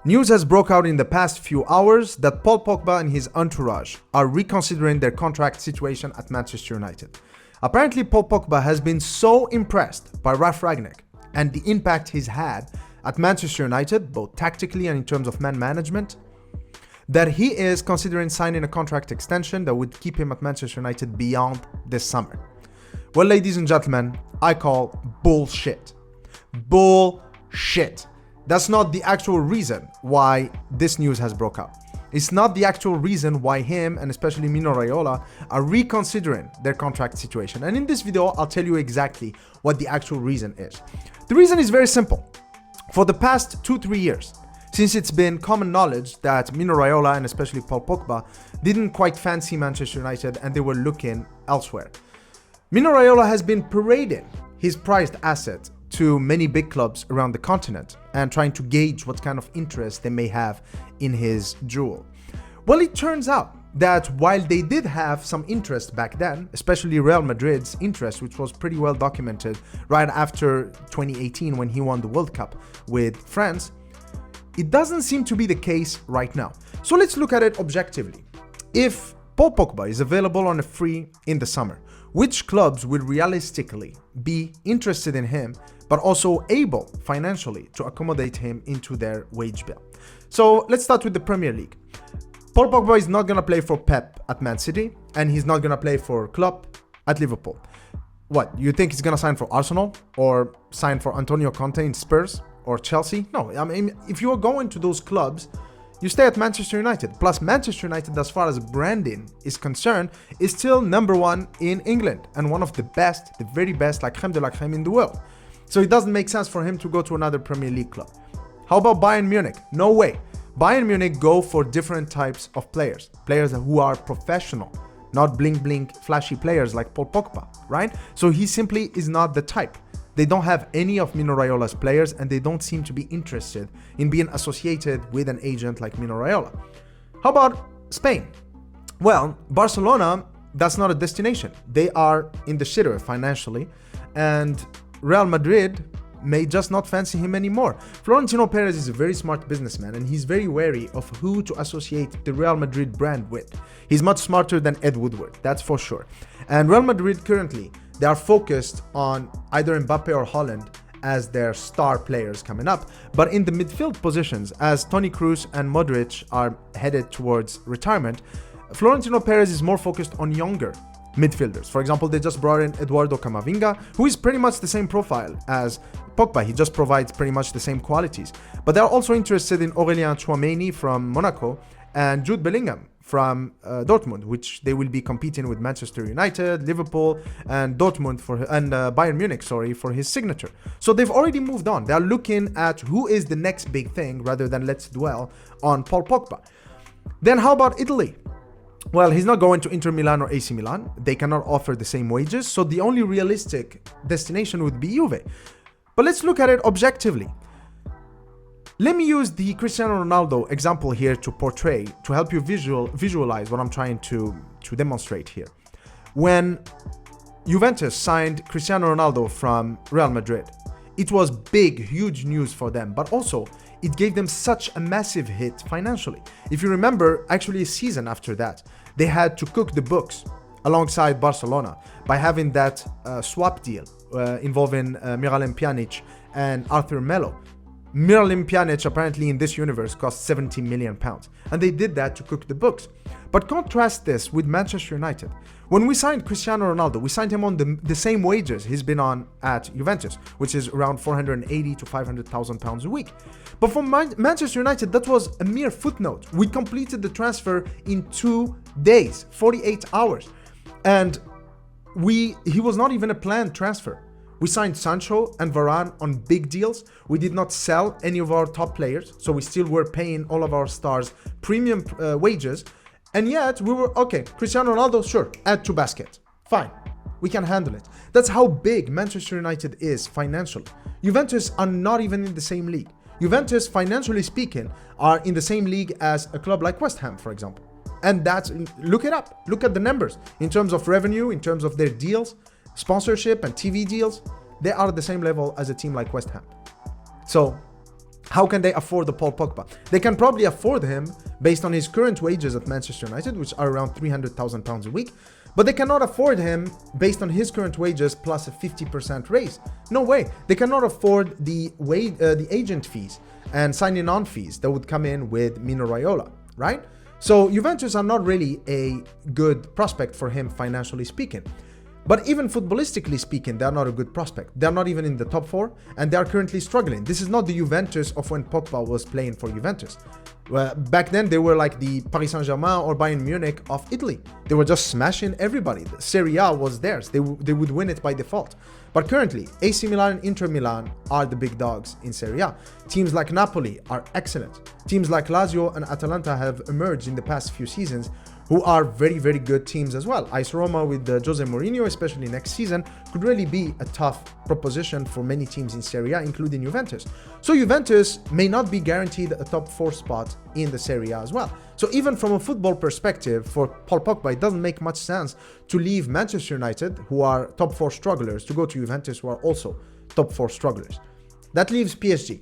News has broke out in the past few hours that Paul Pogba and his entourage are reconsidering their contract situation at Manchester United. Apparently, Paul Pogba has been so impressed by Ralf Rangnick and the impact he's had at Manchester United, both tactically and in terms of man management, that he is considering signing a contract extension that would keep him at Manchester United beyond this summer. Well, ladies and gentlemen, I call bullshit. Bullshit. That's not the actual reason why this news has broke out. It's not the actual reason why him and especially Mino Raiola are reconsidering their contract situation. And in this video, I'll tell you exactly what the actual reason is. The reason is very simple. For the past 2-3 years, since it's been common knowledge that Mino Raiola and especially Paul Pogba didn't quite fancy Manchester United and they were looking elsewhere, Mino Raiola has been parading his prized asset to many big clubs around the continent and trying to gauge what kind of interest they may have in his jewel. Well, it turns out that while they did have some interest back then, especially Real Madrid's interest, which was pretty well documented right after 2018 when he won the World Cup with France, it doesn't seem to be the case right now. So let's look at it objectively. If Paul Pogba is available on a free in the summer, which clubs would realistically be interested in him but also able financially to accommodate him into their wage bill? So let's start with the Premier League. Paul Pogba is not going to play for Pep at Man City, and he's not going to play for Klopp at Liverpool. What, you think he's going to sign for Arsenal or sign for Antonio Conte in Spurs or Chelsea? No, I mean, if you're going to those clubs, you stay at Manchester United. Plus, Manchester United, as far as branding is concerned, is still number one in England and one of the best, the very best, like crème de la crème in the world. So it doesn't make sense for him to go to another Premier League club. How about Bayern Munich? No way. Bayern Munich go for different types of players. Players who are professional, not bling flashy players like Paul Pogba, right? So he simply is not the type. They don't have any of Mino Raiola's players and they don't seem to be interested in being associated with an agent like Mino Raiola. How about Spain? Well, Barcelona, that's not a destination. They are in the shitter financially, and Real Madrid may just not fancy him anymore. Florentino Perez is a very smart businessman and he's very wary of who to associate the Real Madrid brand with. He's much smarter than Ed Woodward, that's for sure. And Real Madrid currently, they are focused on either Mbappe or Haaland as their star players coming up. But in the midfield positions, as Toni Kroos and Modric are headed towards retirement, Florentino Perez is more focused on younger midfielders. For example, they just brought in Eduardo Camavinga, who is pretty much the same profile as Pogba. He just provides pretty much the same qualities. But they're also interested in Aurélien Tchouameni from Monaco and Jude Bellingham from Dortmund, which they will be competing with Manchester United, Liverpool, and Bayern Munich, for his signature. So they've already moved on. They're looking at who is the next big thing rather than let's dwell on Paul Pogba. Then how about Italy? Well, he's not going to Inter Milan or AC Milan. They cannot offer the same wages, so the only realistic destination would be Juve. But let's look at it objectively. Let me use the Cristiano Ronaldo example here to help you visualize what I'm trying to demonstrate here. When Juventus signed Cristiano Ronaldo from Real Madrid, it was big, huge news for them, but also it gave them such a massive hit financially. If you remember, actually a season after that, they had to cook the books alongside Barcelona by having that swap deal involving Miralem Pjanic and Arthur Melo. Miralem Pjanic apparently in this universe cost 70 million pounds, and they did that to cook the books. But contrast this with Manchester United. When we signed Cristiano Ronaldo, we signed him on the same wages he's been on at Juventus, which is around 480 to 500,000 pounds a week. But for Manchester United, that was a mere footnote. We completed the transfer in 2 days, 48 hours. And he was not even a planned transfer. We signed Sancho and Varane on big deals. We did not sell any of our top players, so we still were paying all of our stars premium wages. And yet we were, okay, Cristiano Ronaldo, sure, add to basket. Fine, we can handle it. That's how big Manchester United is financially. Juventus are not even in the same league. Juventus, financially speaking, are in the same league as a club like West Ham, for example. And that's, look it up. Look at the numbers in terms of revenue, in terms of their deals, sponsorship and TV deals. They are at the same level as a team like West Ham. So How can they afford the Paul Pogba? They can probably afford him based on his current wages at Manchester United, which are around £300,000 a week. But they cannot afford him based on his current wages plus a 50% raise. No way. They cannot afford the agent fees and signing on fees that would come in with Mino Raiola, right? So Juventus are not really a good prospect for him financially speaking. But even footballistically speaking, they are not a good prospect. They are not even in the top 4, and they are currently struggling. This is not the Juventus of when Pogba was playing for Juventus. Well, back then, they were like the Paris Saint-Germain or Bayern Munich of Italy. They were just smashing everybody. The Serie A was theirs. They would win it by default. But currently, AC Milan and Inter Milan are the big dogs in Serie A. Teams like Napoli are excellent. Teams like Lazio and Atalanta have emerged in the past few seasons, who are very, very good teams as well. AS Roma with Jose Mourinho, especially next season, could really be a tough proposition for many teams in Serie A, including Juventus. So Juventus may not be guaranteed a top 4 spot in the Serie A as well. So even from a football perspective, for Paul Pogba, it doesn't make much sense to leave Manchester United, who are top 4 strugglers, to go to Juventus, who are also top 4 strugglers. That leaves PSG.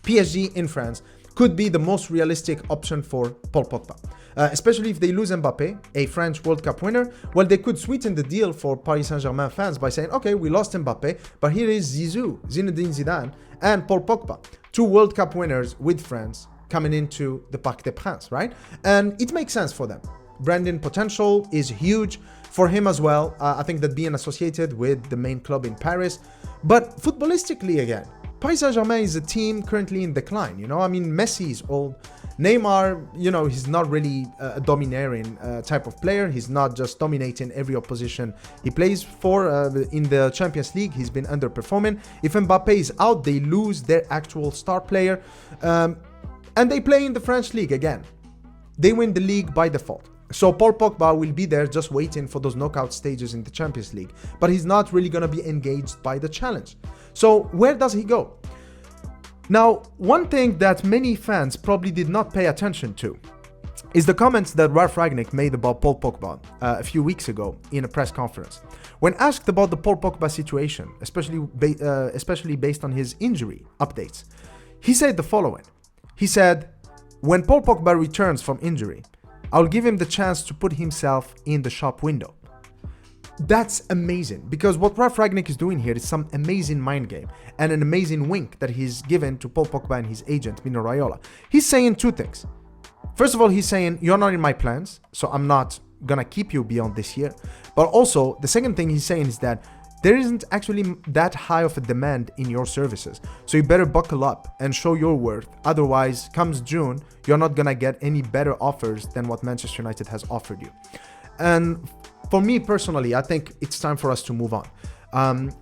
PSG in France could be the most realistic option for Paul Pogba. Especially if they lose Mbappé, a French World Cup winner. Well, they could sweeten the deal for Paris Saint-Germain fans by saying, okay, we lost Mbappé, but here is Zizou, Zinedine Zidane, and Paul Pogba, 2 World Cup winners with France coming into the Parc des Princes, right? And it makes sense for them. Branding potential is huge for him as well. I think that being associated with the main club in Paris. But footballistically again, Paris Saint-Germain is a team currently in decline, you know? I mean, Messi is old. Neymar, you know, he's not really a domineering type of player. He's not just dominating every opposition he plays for. In the Champions League, he's been underperforming. If Mbappé is out, they lose their actual star player. And they play in the French league again. They win the league by default. So Paul Pogba will be there just waiting for those knockout stages in the Champions League. But he's not really going to be engaged by the challenge. So where does he go? Now, one thing that many fans probably did not pay attention to is the comments that Ralf Rangnick made about Paul Pogba a few weeks ago in a press conference. When asked about the Paul Pogba situation, especially based on his injury updates, he said the following. He said, when Paul Pogba returns from injury, I'll give him the chance to put himself in the shop window. That's amazing, because what Ralf Rangnick is doing here is some amazing mind game and an amazing wink that he's given to Paul Pogba and his agent, Mino Raiola. He's saying 2 things. First of all, he's saying, you're not in my plans, so I'm not gonna keep you beyond this year. But also, the second thing he's saying is that there isn't actually that high of a demand in your services. So you better buckle up and show your worth. Otherwise, comes June, you're not gonna get any better offers than what Manchester United has offered you. And for me personally, I think it's time for us to move on.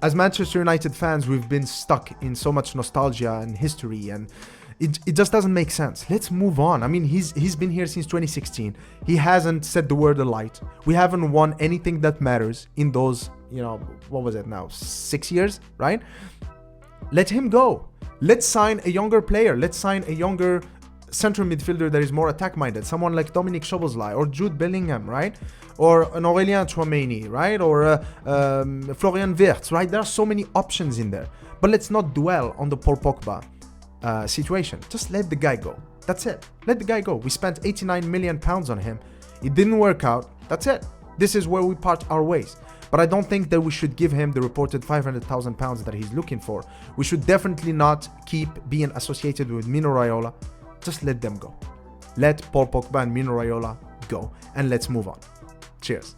As Manchester United fans, we've been stuck in so much nostalgia and history, and it just doesn't make sense. Let's move on. I mean, he's been here since 2016. He hasn't said the word alight. We haven't won anything that matters in those, you know, what was it now, 6 years, right? Let him go. Let's sign a younger player. Let's sign a younger central midfielder that is more attack-minded, someone like Dominic Szoboszlai or Jude Bellingham, right? Or an Aurélien Tchouameni, right? Or Florian Wirtz, right? There are so many options in there. But let's not dwell on the Paul Pogba situation. Just let the guy go. That's it. Let the guy go. We spent £89 million on him. It didn't work out. That's it. This is where we part our ways. But I don't think that we should give him the reported £500,000 that he's looking for. We should definitely not keep being associated with Mino Raiola. Just let them go. Let Paul Pogba and Mino Raiola go, and let's move on. Cheers.